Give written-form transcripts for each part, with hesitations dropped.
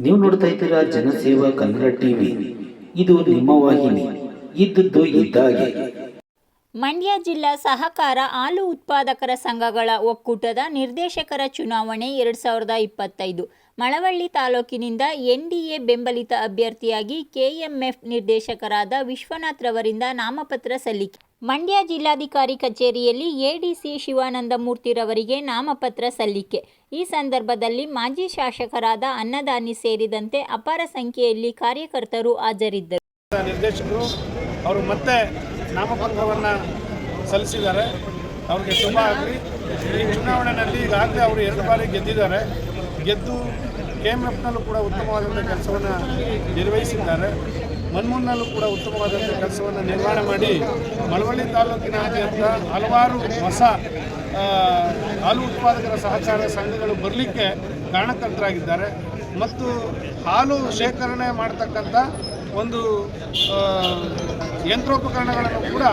ನೀವು ನೋಡ್ತಾ ಇದ್ದೀರಾ ಜನಸೇವಾ ಕನ್ನಡ ಟಿವಿ. ಇದು ನಿಮ್ಮ ವಾಹಿನಿ. ಇದ್ದದ್ದು ಇದ್ದಾಗೆ. ಮಂಡ್ಯ ಜಿಲ್ಲಾ ಸಹಕಾರ ಹಾಲು ಉತ್ಪಾದಕರ ಸಂಘಗಳ ಒಕ್ಕೂಟದ ನಿರ್ದೇಶಕರ ಚುನಾವಣೆ 2025 ಮಳವಳ್ಳಿ ತಾಲೂಕಿನಿಂದ ಎನ್ಡಿಎ ಬೆಂಬಲಿತ ಅಭ್ಯರ್ಥಿಯಾಗಿ ಕೆಎಂಎಫ್ ನಿರ್ದೇಶಕರಾದ ವಿಶ್ವನಾಥ್ ರವರಿಂದ ನಾಮಪತ್ರ ಸಲ್ಲಿಕೆ. ಮಂಡ್ಯ ಜಿಲ್ಲಾಧಿಕಾರಿ ಕಚೇರಿಯಲ್ಲಿ ಎಡಿಸಿ ಶಿವಾನಂದಮೂರ್ತಿರವರಿಗೆ ನಾಮಪತ್ರ ಸಲ್ಲಿಕೆ. ಈ ಸಂದರ್ಭದಲ್ಲಿ ಮಾಜಿ ಶಾಸಕರಾದ ಅನ್ನದಾನಿ ಸೇರಿದಂತೆ ಅಪಾರ ಸಂಖ್ಯೆಯಲ್ಲಿ ಕಾರ್ಯಕರ್ತರು ಹಾಜರಿದ್ದರು. ನಿರ್ದೇಶಕರು ಅವರು ಮತ್ತೆ ನಾಮಪತ್ರವನ್ನು ಸಲ್ಲಿಸಿದ್ದಾರೆ. ಅವರಿಗೆ ಶುಭ ಆಗಲಿ. ಈ ಚುನಾವಣೆಯಲ್ಲಿ ಈಗಾಗಲೇ ಅವರು 2 ಬಾರಿ ಗೆದ್ದಿದ್ದಾರೆ. ಗೆದ್ದು ಕೆಎಂಎಫ್ನಲ್ಲೂ ಕೂಡ ಉತ್ತಮವಾದಂಥ ಕೆಲಸವನ್ನು ನಿರ್ವಹಿಸಿದ್ದಾರೆ. ಮನ್ಮೂರಿನಲ್ಲೂ ಕೂಡ ಉತ್ತಮವಾದಂಥ ಕೆಲಸವನ್ನು ನಿರ್ವಹಣೆ ಮಾಡಿ ಮಳವಳ್ಳಿ ತಾಲೂಕಿನಾದ್ಯಂತ ಹಲವಾರು ಹೊಸ ಹಾಲು ಉತ್ಪಾದಕರ ಸಹಕಾರ ಸಂಘಗಳು ಬರಲಿಕ್ಕೆ ಕಾರಣಕರ್ತರಾಗಿದ್ದಾರೆ. ಮತ್ತು ಹಾಲು ಶೇಖರಣೆ ಮಾಡ್ತಕ್ಕಂಥ ಒಂದು ಯಂತ್ರೋಪಕರಣಗಳನ್ನು ಕೂಡ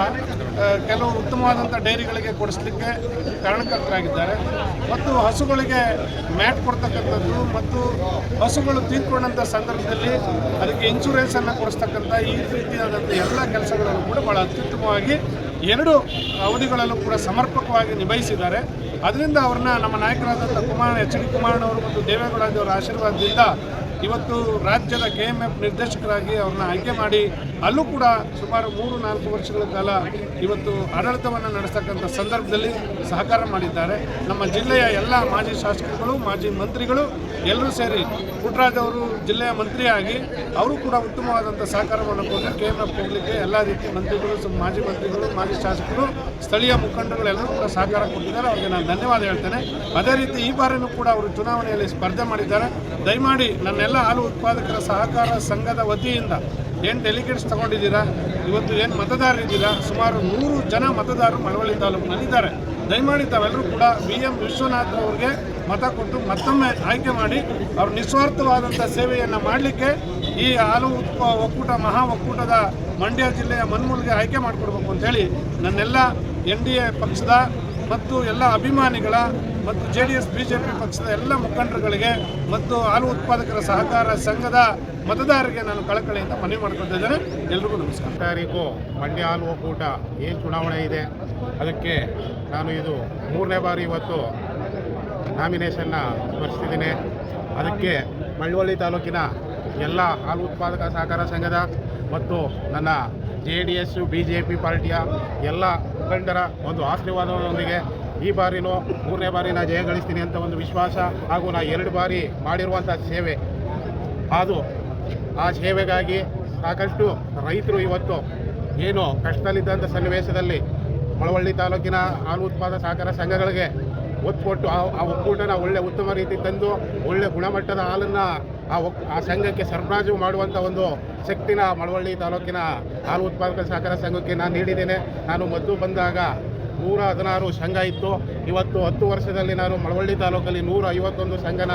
ಕೆಲವು ಉತ್ತಮವಾದಂಥ ಡೈರಿಗಳಿಗೆ ಕೊಡಿಸಲಿಕ್ಕೆ ಕಾರಣಕರ್ತರಾಗಿದ್ದಾರೆ. ಮತ್ತು ಹಸುಗಳಿಗೆ ಮ್ಯಾಟ್ ಕೊಡ್ತಕ್ಕಂಥದ್ದು ಮತ್ತು ಹಸುಗಳು ತೀರ್ಕೊಂಡಂಥ ಸಂದರ್ಭದಲ್ಲಿ ಅದಕ್ಕೆ ಇನ್ಶೂರೆನ್ಸನ್ನು ಕೊಡಿಸ್ತಕ್ಕಂಥ ಈ ರೀತಿಯಾದಂಥ ಎಲ್ಲ ಕೆಲಸಗಳನ್ನು ಕೂಡ ಭಾಳ ಅತ್ಯುತ್ತಮವಾಗಿ 2 ಅವಧಿಗಳಲ್ಲೂ ಕೂಡ ಸಮರ್ಪಕವಾಗಿ ನಿಭಾಯಿಸಿದ್ದಾರೆ. ಅದರಿಂದ ಅವ್ರನ್ನ ನಮ್ಮ ನಾಯಕರಾದಂಥ ಎಚ್ ಡಿ ಕುಮಾರಣ್ಣವರು ಮತ್ತು ದೇವೇಗೌಡರವರ ಆಶೀರ್ವಾದದಿಂದ ಇವತ್ತು ರಾಜ್ಯದ ಕೆಎಂಎಫ್ ನಿರ್ದೇಶಕರಾಗಿ ಅವ್ರನ್ನ ಆಯ್ಕೆ ಮಾಡಿ ಅಲ್ಲೂ ಕೂಡ ಸುಮಾರು 3-4 ವರ್ಷಗಳ ಕಾಲ ಇವತ್ತು ಆಡಳಿತವನ್ನು ನಡೆಸ್ತಕ್ಕಂಥ ಸಂದರ್ಭದಲ್ಲಿ ಸಹಕಾರ ಮಾಡಿದ್ದಾರೆ. ನಮ್ಮ ಜಿಲ್ಲೆಯ ಎಲ್ಲ ಮಾಜಿ ಶಾಸಕರುಗಳು, ಮಾಜಿ ಮಂತ್ರಿಗಳು ಎಲ್ಲರೂ ಸೇರಿ ಪುಟ್ಟರಾಜ್ ಅವರು ಜಿಲ್ಲೆಯ ಮಂತ್ರಿಯಾಗಿ ಅವರು ಕೂಡ ಉತ್ತಮವಾದಂಥ ಸಹಕಾರವನ್ನು ಕೊಟ್ಟು ಕೆಎಂಎಫ್ ಹೋಗಲಿಕ್ಕೆ ಎಲ್ಲ ರೀತಿ ಮಂತ್ರಿಗಳು, ಮಾಜಿ ಮಂತ್ರಿಗಳು, ಮಾಜಿ ಶಾಸಕರು, ಸ್ಥಳೀಯ ಮುಖಂಡರು ಎಲ್ಲರೂ ಕೂಡ ಸಹಕಾರ ಕೊಟ್ಟಿದ್ದಾರೆ. ಅವರಿಗೆ ನಾನು ಧನ್ಯವಾದ ಹೇಳ್ತೇನೆ. ಅದೇ ರೀತಿ ಈ ಬಾರಿನೂ ಕೂಡ ಅವರು ಚುನಾವಣೆಯಲ್ಲಿ ಸ್ಪರ್ಧೆ ಮಾಡಿದ್ದಾರೆ. ದಯಮಾಡಿ ನನ್ನೆಲ್ಲ ಹಾಲು ಉತ್ಪಾದಕರ ಸಹಕಾರ ಸಂಘದ ವತಿಯಿಂದ ಏನು ಡೆಲಿಗೇಟ್ಸ್ ತಗೊಂಡಿದ್ದೀರಾ, ಇವತ್ತು ಏನು ಮತದಾರರಿದ್ದೀರಾ, ಸುಮಾರು 100 ಜನ ಮತದಾರರು ಮಳವಳ್ಳಿ ತಾಲೂಕಿನಲ್ಲಿದ್ದಾರೆ. ದಯಮಾಡಿ ತಾವೆಲ್ಲರೂ ಕೂಡ BM ವಿಶ್ವನಾಥ್ ಅವರಿಗೆ ಮತ ಕೊಟ್ಟು ಮತ್ತೊಮ್ಮೆ ಆಯ್ಕೆ ಮಾಡಿ ಅವರು ನಿಸ್ವಾರ್ಥವಾದಂಥ ಸೇವೆಯನ್ನು ಮಾಡಲಿಕ್ಕೆ ಈ ಹಾಲು ಒಕ್ಕೂಟ ಮಹಾ ಒಕ್ಕೂಟದ ಮಂಡ್ಯ ಜಿಲ್ಲೆಯ ಮನ್ಮೂಲಿಗೆ ಆಯ್ಕೆ ಮಾಡಿಕೊಡ್ಬೇಕು ಅಂತೇಳಿ ನನ್ನೆಲ್ಲ NDA ಪಕ್ಷದ ಮತ್ತು ಎಲ್ಲ ಅಭಿಮಾನಿಗಳ ಮತ್ತು JDS BJP ಪಕ್ಷದ ಎಲ್ಲ ಮುಖಂಡರುಗಳಿಗೆ ಮತ್ತು ಹಾಲು ಉತ್ಪಾದಕರ ಸಹಕಾರ ಸಂಘದ ಮತದಾರರಿಗೆ ನಾನು ಕಳಕಳಿಯಿಂದ ಮನವಿ ಮಾಡ್ಕೊಳ್ತಿದ್ದೇನೆ. ಎಲ್ರಿಗೂ ನಮಸ್ಕಾರ. ತಾರೀಕು ಮಂಡ್ಯ ಹಾಲು ಒಕ್ಕೂಟ ಏನು ಚುನಾವಣೆ ಇದೆ ಅದಕ್ಕೆ ನಾನು ಇದು 3ನೇ ಬಾರಿ ಇವತ್ತು ನಾಮಿನೇಷನ್ನ ಸ್ಪರ್ಶಿಸಿದ್ದೀನಿ. ಅದಕ್ಕೆ ಮಳವಳ್ಳಿ ತಾಲೂಕಿನ ಎಲ್ಲ ಹಾಲು ಉತ್ಪಾದಕ ಸಹಕಾರ ಸಂಘದ ಮತ್ತು ನನ್ನ JDS BJP ಪಾರ್ಟಿಯ ಎಲ್ಲ ಮುಖಂಡರ ಒಂದು ಆಶೀರ್ವಾದದೊಂದಿಗೆ ಈ ಬಾರಿನೂ 3ನೇ ಬಾರಿ ನಾನು ಜಯ ಗಳಿಸ್ತೀನಿ ಅಂತ ಒಂದು ವಿಶ್ವಾಸ ಹಾಗೂ ನಾನು 2 ಬಾರಿ ಮಾಡಿರುವಂಥ ಸೇವೆ ಅದು ಆ ಸೇವೆಗಾಗಿ ಸಾಕಷ್ಟು ರೈತರು ಇವತ್ತು ಏನು ಕಷ್ಟದಲ್ಲಿದ್ದಂಥ ಸನ್ನಿವೇಶದಲ್ಲಿ ಮಳವಳ್ಳಿ ತಾಲೂಕಿನ ಹಾಲು ಉತ್ಪಾದಕ ಸಹಕಾರ ಸಂಘಗಳಿಗೆ ಒತ್ತು ಕೊಟ್ಟು ಆ ಒಕ್ಕೂಟನ ಒಳ್ಳೆ ಉತ್ತಮ ರೀತಿ ತಂದು ಒಳ್ಳೆ ಗುಣಮಟ್ಟದ ಹಾಲನ್ನು ಆ ಸಂಘಕ್ಕೆ ಸರಬರಾಜು ಮಾಡುವಂಥ ಒಂದು ಶಕ್ತಿನ ಮಳವಳ್ಳಿ ತಾಲೂಕಿನ ಹಾಲು ಉತ್ಪಾದಕ ಸಹಕಾರ ಸಂಘಕ್ಕೆ ನಾನು ನೀಡಿದ್ದೇನೆ. ನಾನು ಮೊದಲು ಬಂದಾಗ 116 ಸಂಘ ಇತ್ತು. ಇವತ್ತು 10 ವರ್ಷದಲ್ಲಿ ನಾನು ಮಳವಳ್ಳಿ ತಾಲೂಕಲ್ಲಿ 151 ಸಂಘನ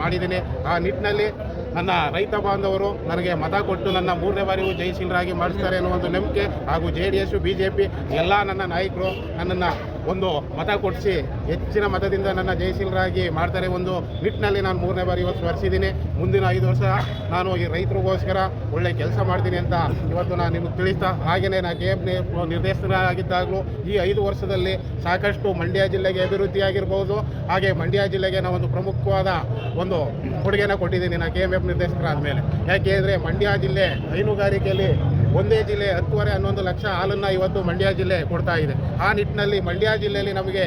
ಮಾಡಿದ್ದೀನಿ. ಆ ನಿಟ್ಟಿನಲ್ಲಿ ನನ್ನ ರೈತ ಬಾಂಧವರು ನನಗೆ ಮತ ಕೊಟ್ಟು ನನ್ನ 3ನೇ ಬಾರಿಯೂ ಜಯಶೀಲರಾಗಿ ಮಾಡಿಸ್ತಾರೆ ಅನ್ನೋ ಒಂದು ನಂಬಿಕೆ ಹಾಗೂ JDS BJP ಎಲ್ಲ ನನ್ನ ನಾಯಕರು ನನ್ನನ್ನು ಒಂದು ಮತ ಕೊಡಿಸಿ ಹೆಚ್ಚಿನ ಮತದಿಂದ ನನ್ನ ಜಯಶೀಲರಾಗಿ ಮಾಡ್ತಾರೆ ಒಂದು ನಿಟ್ಟಿನಲ್ಲಿ ನಾನು 3ನೇ ಬಾರಿ ಇವತ್ತು ಸ್ಮರಿಸಿದ್ದೀನಿ. ಮುಂದಿನ 5 ವರ್ಷ ನಾನು ಈ ರೈತರಿಗೋಸ್ಕರ ಒಳ್ಳೆ ಕೆಲಸ ಮಾಡ್ತೀನಿ ಅಂತ ಇವತ್ತು ನಾನು ನಿಮಗೆ ತಿಳಿಸ್ತಾ, ಹಾಗೆಯೇ ನಾನು KMF ನಿರ್ದೇಶಕರಾಗಿದ್ದಾಗಲೂ ಈ 5 ವರ್ಷದಲ್ಲಿ ಸಾಕಷ್ಟು ಮಂಡ್ಯ ಜಿಲ್ಲೆಗೆ ಅಭಿವೃದ್ಧಿಯಾಗಿರ್ಬೋದು, ಹಾಗೆ ಮಂಡ್ಯ ಜಿಲ್ಲೆಗೆ ನಾವು ಒಂದು ಪ್ರಮುಖವಾದ ಒಂದು ಕೊಡುಗೆನ ಕೊಟ್ಟಿದ್ದೀನಿ ನಾನು KMF ನಿರ್ದೇಶಕರಾದ ಮೇಲೆ. ಯಾಕೆ ಅಂದರೆ ಮಂಡ್ಯ ಜಿಲ್ಲೆ ಹೈನುಗಾರಿಕೆಯಲ್ಲಿ ಒಂದೇ ಜಿಲ್ಲೆ 10.5-11 ಲಕ್ಷ ಹಾಲನ್ನು ಇವತ್ತು ಮಂಡ್ಯ ಜಿಲ್ಲೆ ಕೊಡ್ತಾ ಇದೆ. ಆ ನಿಟ್ಟಿನಲ್ಲಿ ಮಂಡ್ಯ ಜಿಲ್ಲೆಯಲ್ಲಿ ನಮಗೆ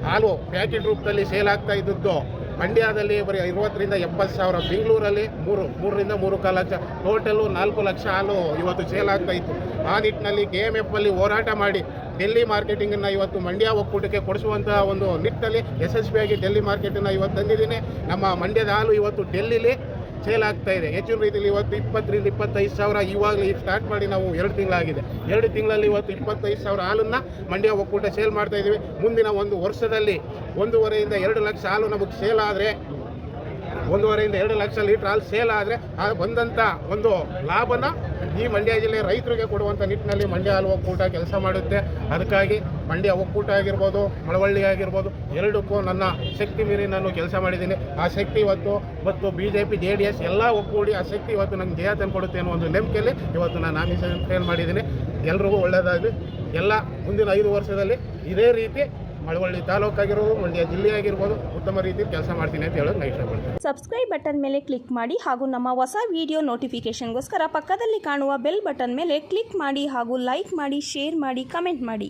ಹಾಲು ಪ್ಯಾಕೆಟ್ ರೂಪದಲ್ಲಿ ಸೇಲ್ ಆಗ್ತಾ ಇದ್ದದ್ದು ಮಂಡ್ಯದಲ್ಲಿ ಬರೀ 50,000 ರಿಂದ 70,000, ಬೆಂಗಳೂರಲ್ಲಿ 3 ರಿಂದ 3.25 ಲಕ್ಷ, ಟೋಟಲ್ಲು 4 ಲಕ್ಷ ಹಾಲು ಇವತ್ತು ಸೇಲ್ ಆಗ್ತಾ ಇತ್ತು. ಆ ನಿಟ್ಟಿನಲ್ಲಿ KMF ಅಲ್ಲಿ ಹೋರಾಟ ಮಾಡಿ ಡೆಲ್ಲಿ ಮಾರ್ಕೆಟಿಂಗನ್ನು ಇವತ್ತು ಮಂಡ್ಯ ಒಕ್ಕೂಟಕ್ಕೆ ಕೊಡಿಸುವಂಥ ಒಂದು ನಿಟ್ಟಿನಲ್ಲಿ ಯಶಸ್ವಿಯಾಗಿ ಡೆಲ್ಲಿ ಮಾರ್ಕೆಟನ್ನು ಇವತ್ತು ತಂದಿದ್ದೀನಿ. ನಮ್ಮ ಮಂಡ್ಯದ ಹಾಲು ಇವತ್ತು ಡೆಲ್ಲಿಲಿ ಸೇಲ್ ಆಗ್ತಾ ಇದೆ ಹೆಚ್ಚಿನ ರೀತಿಯಲ್ಲಿ. ಇವತ್ತು 20 ರಿಂದ 25 ಸಾವಿರ ಇವಾಗಲೇ ಸ್ಟಾರ್ಟ್ ಮಾಡಿ ನಾವು 2 ತಿಂಗಳಾಗಿದೆ. 2 ತಿಂಗಳಲ್ಲಿ ಇವತ್ತು 25 ಸಾವಿರ ಹಾಲನ್ನು ಮಂಡ್ಯ ಒಕ್ಕೂಟ ಸೇಲ್ ಮಾಡ್ತಾ ಇದ್ದೀವಿ. ಮುಂದಿನ ಒಂದು ವರ್ಷದಲ್ಲಿ 1.5 ರಿಂದ 2 ಲಕ್ಷ ಹಾಲು ನಮಗೆ ಸೇಲ್ ಆದರೆ 1.5 ರಿಂದ 2 ಲಕ್ಷ ಲೀಟರ್ ಹಾಲು ಸೇಲ್ ಆದರೆ ಬಂದಂಥ ಒಂದು ಲಾಭನ ಈ ಮಂಡ್ಯ ಜಿಲ್ಲೆ ರೈತರಿಗೆ ಕೊಡುವಂಥ ನಿಟ್ಟಿನಲ್ಲಿ ಮಂಡ್ಯ ಹಾಲು ಒಕ್ಕೂಟ ಕೆಲಸ ಮಾಡುತ್ತೆ. ಅದಕ್ಕಾಗಿ ಮಂಡ್ಯ ಒಕ್ಕೂಟ ಆಗಿರ್ಬೋದು, ಮಳವಳ್ಳಿ ಆಗಿರ್ಬೋದು, ಎರಡಕ್ಕೂ ನನ್ನ ಶಕ್ತಿ ಮೀರಿ ನಾನು ಕೆಲಸ ಮಾಡಿದ್ದೀನಿ. ಆ ಶಕ್ತಿ ಇವತ್ತು ಮತ್ತು BJP JDS ಎಲ್ಲ ಒಕ್ಕೂಡಿ ಆ ಶಕ್ತಿ ಇವತ್ತು ನಂಗೆ ಜಯ ತಂದುಕೊಡುತ್ತೆ ಅನ್ನೋ ಒಂದು ನಂಬಿಕೆಯಲ್ಲಿ ಇವತ್ತು ನಾನು ನಾಮಿನೇಷನ್ ಮಾಡಿದ್ದೀನಿ. ಎಲ್ರಿಗೂ ಒಳ್ಳೆಯದಾಗಲಿ. ಎಲ್ಲ ಮುಂದಿನ 5 ವರ್ಷದಲ್ಲಿ ಇದೇ ರೀತಿ ಮಳವಳ್ಳಿ ತಾಲೂಕಾಗಿರ್ಬೋದು, ಮಂಡ್ಯ ಜಿಲ್ಲೆ ಆಗಿರ್ಬೋದು ಉತ್ತಮ ರೀತಿಯಲ್ಲಿ ಕೆಲಸ ಮಾಡ್ತೀನಿ ಅಂತ ಹೇಳೋದು ನಾನು ಇಷ್ಟಪಡ್ತೀನಿ. ಸಬ್ಸ್ಕ್ರೈಬ್ ಬಟನ್ ಮೇಲೆ ಕ್ಲಿಕ್ ಮಾಡಿ ಹಾಗೂ ನಮ್ಮ ಹೊಸ ವಿಡಿಯೋ ನೋಟಿಫಿಕೇಷನ್ಗೋಸ್ಕರ ಪಕ್ಕದಲ್ಲಿ ಕಾಣುವ ಬೆಲ್ ಬಟನ್ ಮೇಲೆ ಕ್ಲಿಕ್ ಮಾಡಿ ಹಾಗೂ ಲೈಕ್ ಮಾಡಿ, ಶೇರ್ ಮಾಡಿ, ಕಮೆಂಟ್ ಮಾಡಿ.